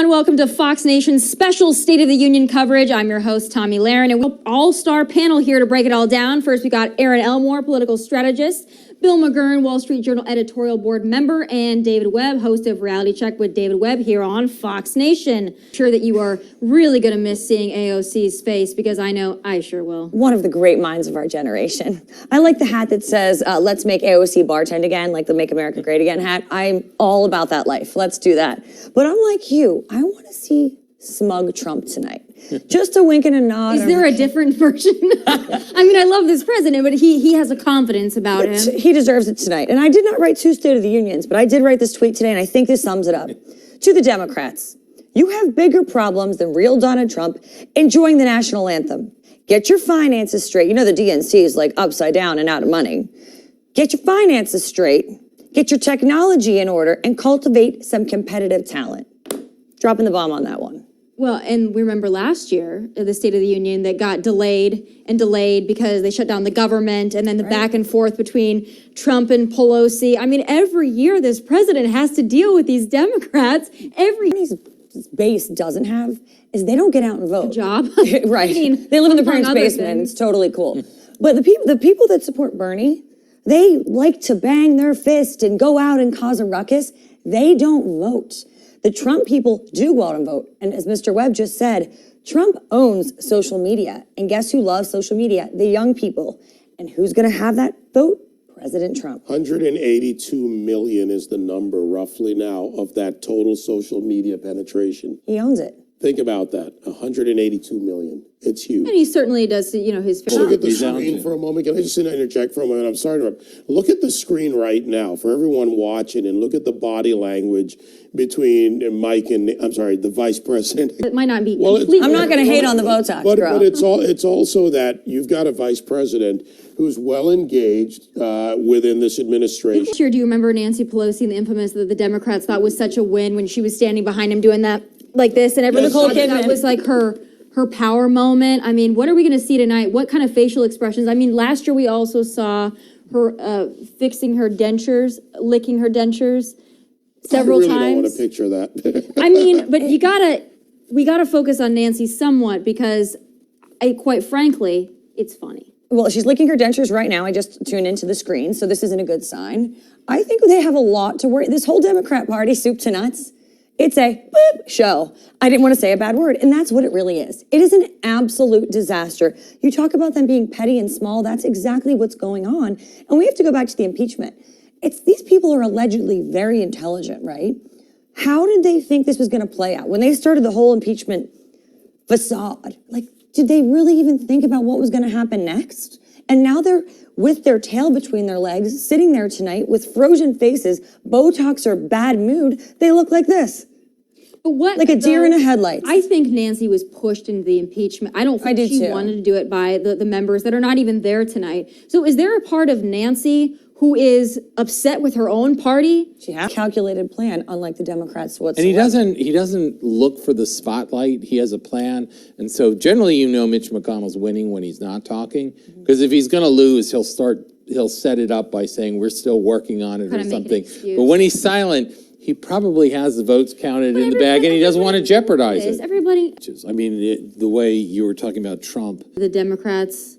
everyone. Welcome to Fox Nation's special State of the Union coverage. I'm your host, Tommy Lahren, and we're an all-star panel here to break it all down. First, we got Erin Elmore, political strategist, Bill McGurn, Wall Street Journal editorial board member, and David Webb, host of Reality Check with David Webb here on Fox Nation. I'm sure that you are really going to miss seeing AOC's face, because I know I sure will. One of the great minds of our generation. I like the hat that says, let's make AOC bartend again, like the Make America Great Again hat. I'm all about that life. Let's do that. But I'm like you. I want to see smug Trump tonight. Just a wink and a nod. Is there a different version? I mean, I love this president, but he has a confidence about him. He deserves it tonight. And I did not write two State of the Unions, but I did write this tweet today, and I think this sums it up. To the Democrats, you have bigger problems than real Donald Trump enjoying the national anthem. Get your finances straight. You know the DNC is like upside down and out of money. Get your finances straight. Get your technology in order and cultivate some competitive talent. Dropping the bomb on that one. Well, and we remember last year, the State of the Union that got delayed and delayed because they shut down the government, and then the back and forth between Trump and Pelosi. I mean, every year this president has to deal with these Democrats. His base doesn't have is they don't get out and vote. A job. Right. I mean, they live in the parents' basement, and it's totally cool. But the people that support Bernie, they like to bang their fist and go out and cause a ruckus. They don't vote. The Trump people do go out and vote. And as Mr. Webb just said, Trump owns social media. And guess who loves social media? The young people. And who's going to have that vote? President Trump. 182 million is the number roughly now of that total social media penetration. He owns it. Think about that. 182 million. It's huge. And he certainly does, you know, his... Look at the screen for a moment. Can I just interject for a moment? I'm sorry to interrupt. Look at the screen right now for everyone watching, and look at the body language between Mike and, I'm sorry, the vice president. It might not be completely... I'm not going to hate on the Botox, but it's also that you've got a vice president who's well engaged within this administration. Sure, do you remember Nancy Pelosi and the infamous that the Democrats thought was such a win when she was standing behind him doing that like this, and everyone that was like her power moment? I mean, what are we going to see tonight? What kind of facial expressions? I mean, last year we also saw her fixing her dentures, licking her dentures several times. I really don't want to picture that. I mean, but we gotta focus on Nancy somewhat, because quite frankly, it's funny. Well, she's licking her dentures right now. I just tuned into the screen, so this isn't a good sign. I think they have a lot to worry. This whole Democrat Party, soup to nuts, it's a boop show. I didn't want to say a bad word, and that's what it really is. It is an absolute disaster. You talk about them being petty and small, that's exactly what's going on. And we have to go back to the impeachment. These people are allegedly very intelligent, right? How did they think this was going to play out? When they started the whole impeachment facade, like, did they really even think about what was going to happen next? And now they're with their tail between their legs, sitting there tonight with frozen faces, Botox or bad mood. They look like this. But what, like a deer in a headlights. I think Nancy was pushed into the impeachment. I don't think she wanted to do it by the members that are not even there tonight. So is there a part of Nancy who is upset with her own party? She has a calculated plan, unlike the Democrats whatsoever. And he doesn't look for the spotlight. He has a plan. And so generally, you know, Mitch McConnell's winning when he's not talking, because if he's going to lose, he'll set it up by saying we're still working on it or something. But when he's silent, he probably has the votes counted in the bag, and he doesn't want to jeopardize it. I mean, the way you were talking about Trump. The Democrats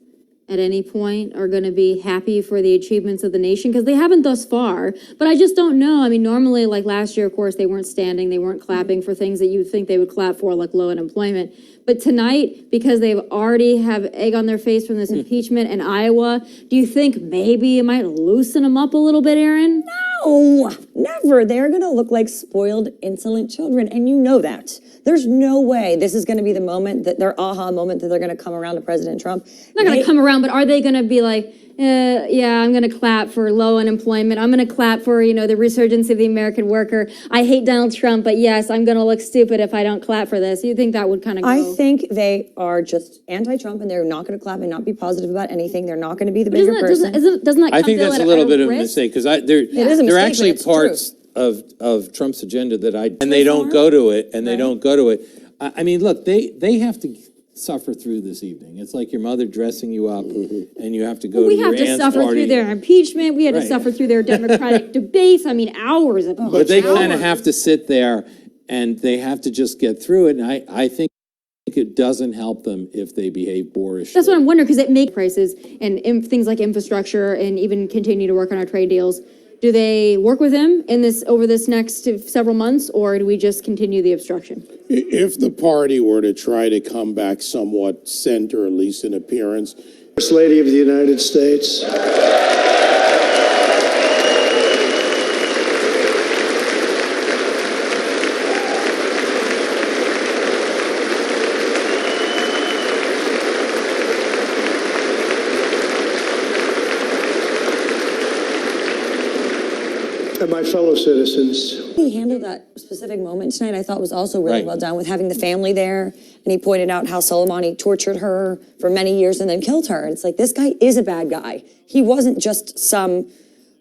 at any point are going to be happy for the achievements of the nation, because they haven't thus far. But I just don't know. I mean, normally, like last year, of course, they weren't standing, they weren't clapping for things that you'd think they would clap for, like low unemployment. But tonight, because they've already have egg on their face from this impeachment in Iowa, do you think maybe it might loosen them up a little bit, Erin? No, never. They're going to look like spoiled, insolent children, and you know that. There's no way this is going to be the moment, that their aha moment, that they're going to come around to President Trump. They're not going to come around, but are they going to be like, yeah, I'm going to clap for low unemployment. I'm going to clap for, you know, the resurgence of the American worker. I hate Donald Trump, but yes, I'm going to look stupid if I don't clap for this. You think that would kind of go? I think they are just anti-Trump, and they're not going to clap and not be positive about anything. They're not going to be the bigger person. Doesn't that I think that's a little bit of a mistake, because there are actually parts of Trump's agenda that and they don't go to it, and they don't go to it. I mean, look, they have to suffer through this evening. It's like your mother dressing you up, and you have to go to your aunt's party. We have to suffer through their impeachment. We had to suffer through their Democratic debates. I mean, hours of But they kind of have to sit there and they have to just get through it. And I think it doesn't help them if they behave boorishly. That's what I'm wondering, because it makes prices and things like infrastructure and even continue to work on our trade deals. Do they work with him in this over this next several months, or do we just continue the obstruction? If the party were to try to come back somewhat center, at least in appearance. First Lady of the United States. And my fellow citizens. He handled that specific moment tonight, I thought was also really Right. well done with having the family there. And he pointed out how Soleimani tortured her for many years and then killed her. And it's like, this guy is a bad guy. He wasn't just some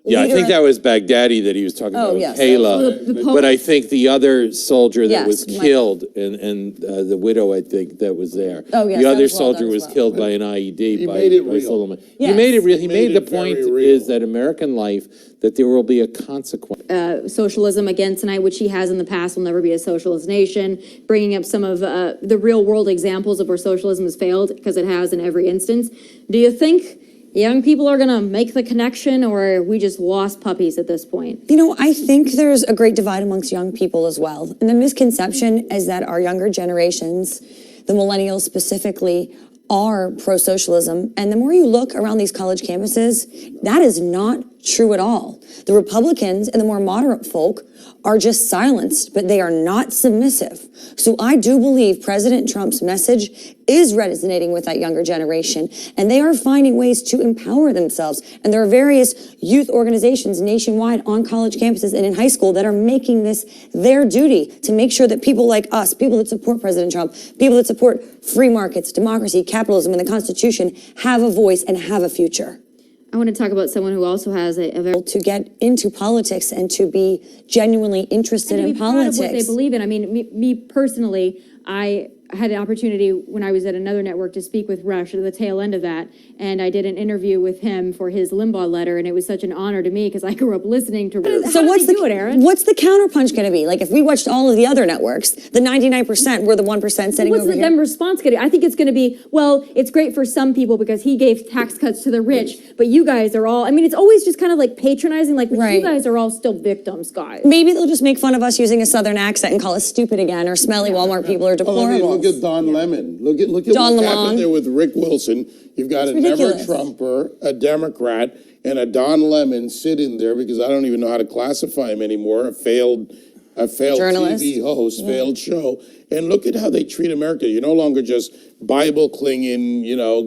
Yeah, I leader think of- that was Baghdadi that he was talking about, yes. Kayla. But I think the other soldier that Yes, was Mike. killed, and the widow, I think, that was there. Oh, yes, The that other was well done soldier as was well. killed by an IED He by made it real. Soleimani. Yes. He made it real. He Made made the it very point real. is that American life, that there will be a consequence. Socialism again tonight, which he has in the past, will never be a socialist nation, bringing up some of the real world examples of where socialism has failed, because it has in every instance. Do you think young people are going to make the connection, or are we just lost puppies at this point? You know, I think there's a great divide amongst young people as well. And the misconception is that our younger generations, the millennials specifically, are pro-socialism. And the more you look around these college campuses, that is not true at all. The Republicans and the more moderate folk are just silenced, but they are not submissive. So I do believe President Trump's message is resonating with that younger generation, and they are finding ways to empower themselves. And there are various youth organizations nationwide on college campuses and in high school that are making this their duty to make sure that people like us, people that support President Trump, people that support free markets, democracy, capitalism, and the Constitution have a voice and have a future. I want to talk about someone who also has a very To get into politics and to be genuinely interested and to in be proud of what they politics. believe in. I mean, me personally, I had an opportunity when I was at another network to speak with Rush at the tail end of that, and I did an interview with him for his Limbaugh letter, and it was such an honor to me because I grew up listening to. So what's do it, Erin? what's the counterpunch going to be? Like if we watched all of the other networks, the 99% were the 1% sitting What's over the here. Dem response going to be? I think it's going to be, well, it's great for some people because he gave tax cuts to the rich, but you guys are all, I mean, it's always just kind of like patronizing, like, but Right. you guys are all still victims, guys. Maybe they'll just make fun of us using a Southern accent and call us stupid again, or smelly Walmart people are Oh, I mean, deplorable. look at Don Lemon. Look at Don what Lemon. happened there with Rick Wilson. You've got a ridiculous. never-Trumper, a Democrat, and a Don Lemon sitting there because I don't even know how to classify him anymore. A failed Journalist. TV host, failed show. And look at how they treat America. You're no longer just Bible-clinging,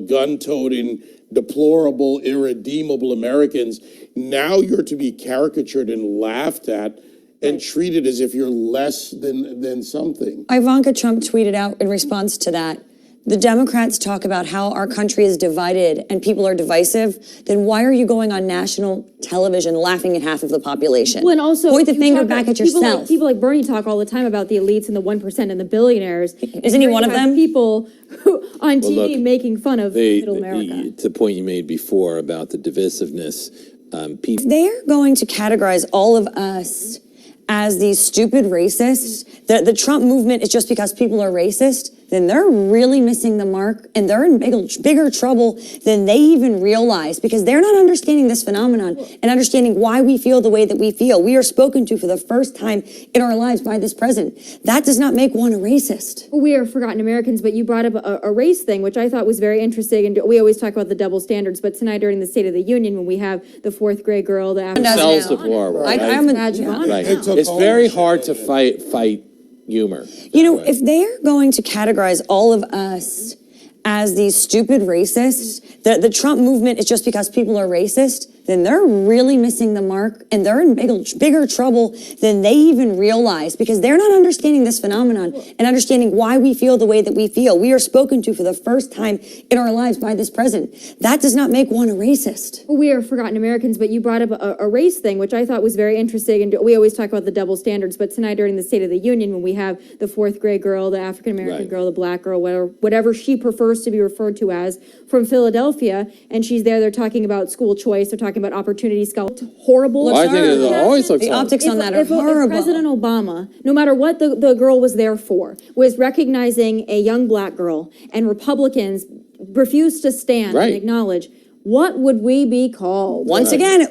gun-toting, deplorable, irredeemable Americans. Now you're to be caricatured and laughed at and treated as if you're less than something. Ivanka Trump tweeted out in response to that, the Democrats talk about how our country is divided and people are divisive, then why are you going on national television laughing at half of the population? Well, and also point the you finger talk back about at yourself. People like Bernie talk all the time about the elites and the 1% and the billionaires. Isn't he Here one you of have them? People who, on TV look, making fun of middle America. To the point you made before about the divisiveness, people. They're going to categorize all of us as these stupid racists. The Trump movement is just because people are racist, then they're really missing the mark and they're in bigger trouble than they even realize because they're not understanding this phenomenon and understanding why we feel the way that we feel. We are spoken to for the first time in our lives by this president. That does not make one a racist. We are forgotten Americans, but you brought up a race thing, which I thought was very interesting. And we always talk about the double standards, but tonight during the State of the Union, when we have the fourth grade girl, the Cells of war, right? I'm a- badge of honor. Right. It took It's very ownership. hard to fight humor. You know, if they're going to categorize all of us as these stupid racists, the Trump movement is just because people are racist, then they're really missing the mark and they're in bigger trouble than they even realize because they're not understanding this phenomenon and understanding why we feel the way that we feel. We are spoken to for the first time in our lives by this president. That does not make one a racist. We are forgotten Americans, but you brought up a race thing, which I thought was very interesting. And we always talk about the double standards, but tonight during the State of the Union, when we have the fourth grade girl, the African American Right. girl, the black girl, whatever she prefers to be referred to as, from Philadelphia, and she's there, they're talking about school choice, they're talking talking about opportunity scholarship. Horrible. I think it always looks The horrible. optics on that are If horrible. President Obama, no matter what the girl was there for, was recognizing a young black girl and Republicans refused to stand Right. and acknowledge, what would we be called? Once again,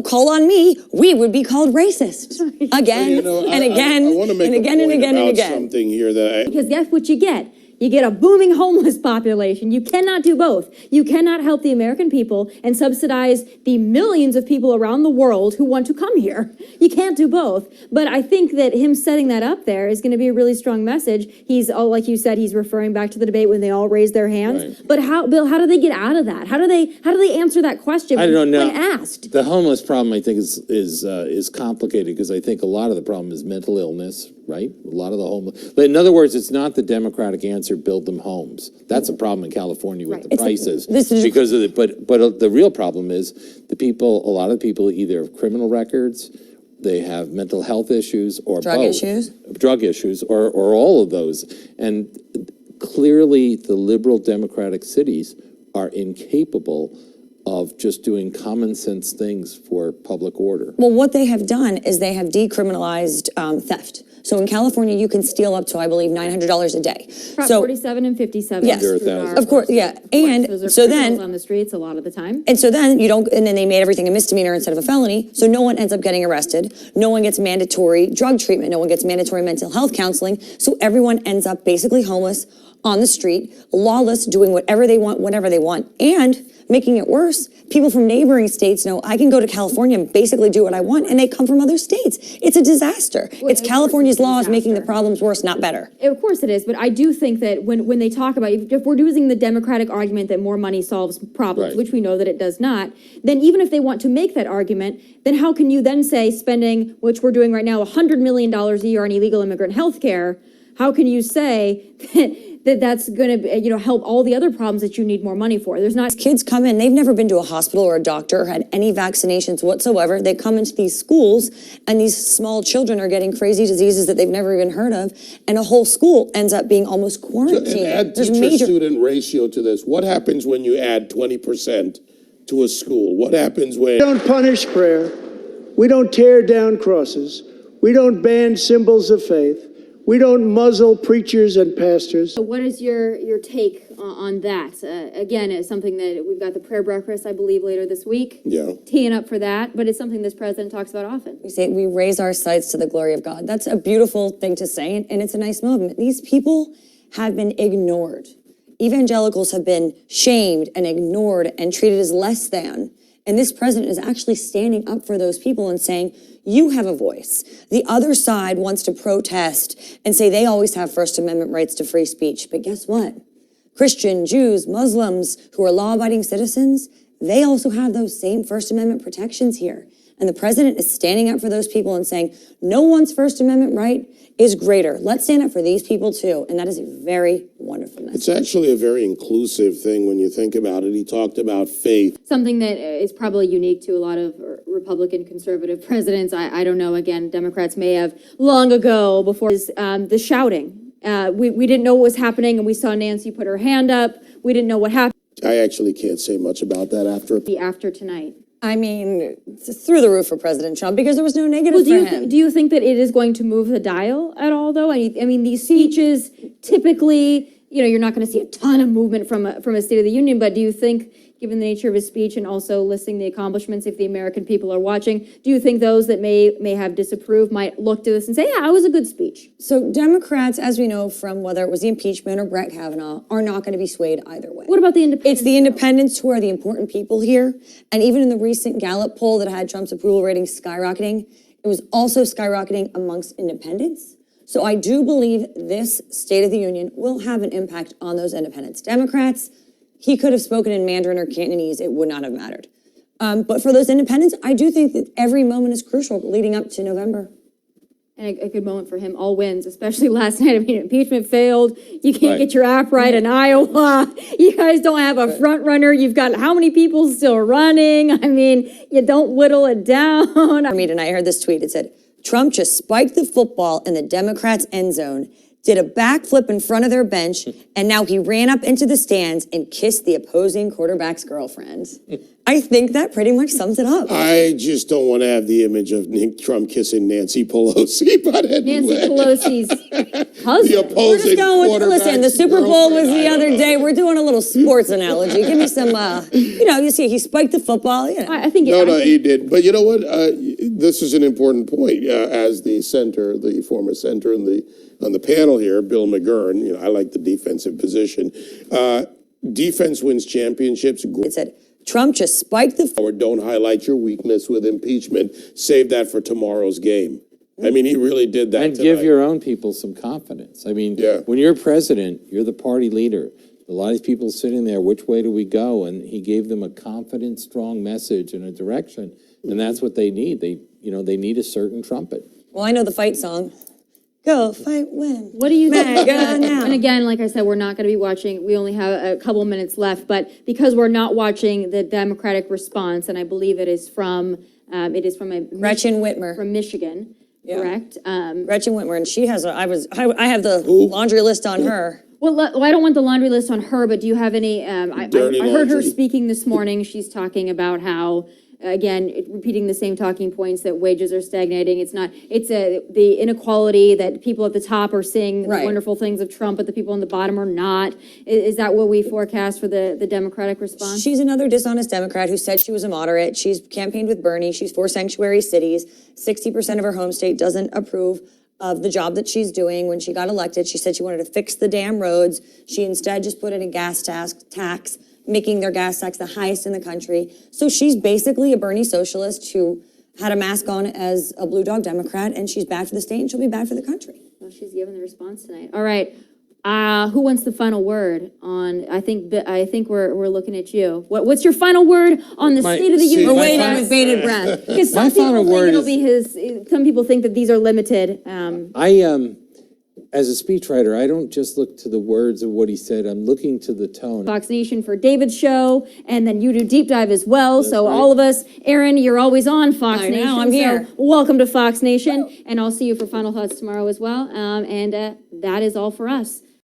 call on me. We would be called racist again You know, and again I want to make and a again and point again and about again. something here that Because guess what you get? You get a booming homeless population. You cannot do both. You cannot help the American people and subsidize the millions of people around the world who want to come here. You can't do both. But I think that him setting that up there is going to be a really strong message. He's, like you said, he's referring back to the debate when they all raised their hands. Right. But Bill, how do they get out of that? How do they answer that question I don't know. when asked? The homeless problem, I think, is complicated because I think a lot of the problem is mental illness, right? A lot of the homeless. But in other words, it's not the Democratic answer, build them homes. That's a problem in California with Right. the prices. this is- Because of the, but the real problem is a lot of the people either have criminal records, they have mental health issues, or Drug both. issues? Drug issues, or all of those. And clearly, the liberal democratic cities are incapable of just doing common sense things for public order. Well, what they have done is they have decriminalized theft. So in California, you can steal up to, I believe, $900 a day. Prop So 47 and 57. Yes. Under through 1,000. our- Of course, yeah. And Those are so criminals then- on the streets a lot of the time. And so then and then they made everything a misdemeanor instead of a felony. So no one ends up getting arrested. No one gets mandatory drug treatment. No one gets mandatory mental health counseling. So everyone ends up basically homeless on the street, lawless, doing whatever they want, whenever they want. And making it worse, people from neighboring states know I can go to California and basically do what I want, and they come from other states. It's a disaster. Well, It's of course California's it's a laws making the disaster. problems worse, not better. Of course it is, but I do think that when they talk about, if we're using the Democratic argument that more money solves problems, Right. which we know that it does not, then even if they want to make that argument, then how can you then say spending, which we're doing right now, $100 million a year on illegal immigrant health care, how can you say that's going to help all the other problems that you need more money for? There's not. Kids come in, they've never been to a hospital or a doctor or had any vaccinations whatsoever. They come into these schools and these small children are getting crazy diseases that they've never even heard of. And a whole school ends up being almost quarantined. And add There's major. teacher-student ratio to this. What happens when you add 20% to a school? What happens when... We don't punish prayer. We don't tear down crosses. We don't ban symbols of faith. We don't muzzle preachers and pastors. What is your take on that? Again, it's something that we've got the prayer breakfast, I believe, later this week. Yeah. Teeing up for that, but it's something this president talks about often. We say we raise our sights to the glory of God. That's a beautiful thing to say, and it's a nice movement. These people have been ignored. Evangelicals have been shamed and ignored and treated as less than. And this president is actually standing up for those people and saying, you have a voice. The other side wants to protest and say they always have First Amendment rights to free speech. But guess what? Christian, Jews, Muslims who are law-abiding citizens, they also have those same First Amendment protections here. And the president is standing up for those people and saying, no one's First Amendment right is greater. Let's stand up for these people too. And that is a very wonderful message. It's actually a very inclusive thing when you think about it. He talked about faith. Something that is probably unique to a lot of Republican conservative presidents. I don't know, again, Democrats may have long ago before is the shouting. We didn't know what was happening and we saw Nancy put her hand up. We didn't know what happened I actually can't say much about that after tonight. I mean, it's through the roof for President Trump because there was no negative Well, for him. do you think that it is going to move the dial at all, though? I mean, these speeches typically, you're not going to see a ton of movement from a State of the Union. But do you think, given the nature of his speech and also listing the accomplishments, if the American people are watching, do you think those that may have disapproved might look to this and say, "Yeah, it was a good speech"? So Democrats, as we know from whether it was the impeachment or Brett Kavanaugh, are not going to be swayed either way. What about the independents? It's the independents who are the important people here. And even in the recent Gallup poll that had Trump's approval rating skyrocketing, it was also skyrocketing amongst independents. So I do believe this State of the Union will have an impact on those independents. Democrats, he could have spoken in Mandarin or Cantonese, it would not have mattered. But for those independents, I do think that every moment is crucial leading up to November. And a good moment for him, all wins, especially last night. I mean, impeachment failed. You can't Right. get your app right in Iowa. You guys don't have a front runner. You've got how many people still running? I mean, you don't whittle it down. For me tonight, I heard this tweet. It said, Trump just spiked the football in the Democrats' end zone, did a backflip in front of their bench, and now he ran up into the stands and kissed the opposing quarterback's girlfriend. I think that pretty much sums it up. I just don't want to have the image of Nick Trump kissing Nancy Pelosi, but anyway. Nancy Pelosi's The cousin. We're opposing just going with, quarterback's listen, the Super Bowl was girlfriend, the I other don't day. know. We're doing a little sports analogy. Give me some, you see, he spiked the football, I think. No, I no, think- he did. But you know what? This is an important point. As the center, the former center on the panel here, Bill McGurn, I like the defensive position. Defense wins championships. It said, Trump just spiked the Or don't highlight your weakness with impeachment. Save that for tomorrow's game. I mean, he really did that And tonight. give your own people some confidence. I mean, Yeah. when you're president, you're the party leader. A lot of people sitting there, which way do we go? And he gave them a confident, strong message and a direction. And that's what they need. They need a certain trumpet. Well, I know the fight song. Go, fight, win. What do you think? Mega now. And again, like I said, we're not going to be watching. We only have a couple minutes left, but because we're not watching the Democratic response, and I believe it is from a Gretchen Whitmer. from Michigan, correct? Gretchen Whitmer, and she has I have the laundry list on her. Well, I don't want the laundry list on her, but do you have any? I Dirty heard her laundry. speaking this morning. She's talking about how, again, repeating the same talking points that wages are stagnating. It's the inequality that people at the top are seeing the Right. wonderful things of Trump, but the people on the bottom are not. Is that what we forecast for the Democratic response? She's another dishonest Democrat who said she was a moderate. She's campaigned with Bernie. She's for sanctuary cities. 60% of her home state doesn't approve of the job that she's doing. When she got elected, she said she wanted to fix the damn roads. She instead just put in a gas tax, making their gas tax the highest in the country. So she's basically a Bernie socialist who had a mask on as a blue dog Democrat, and she's bad for the state and she'll be bad for the country. Well, she's given the response tonight. All right. Who wants the final word on? I think we're looking at you. What's your final word on the State of the Union? We're waiting with bated breath. Because My final word some people think that these are limited. As a speechwriter, I don't just look to the words of what he said. I'm looking to the tone. Fox Nation for David's show, and then you do Deep Dive as well. So right. all of us, Erin, you're always on Fox I know, Nation. I'm here. So welcome to Fox Nation, and I'll see you for Final Thoughts tomorrow as well. And that is all for us.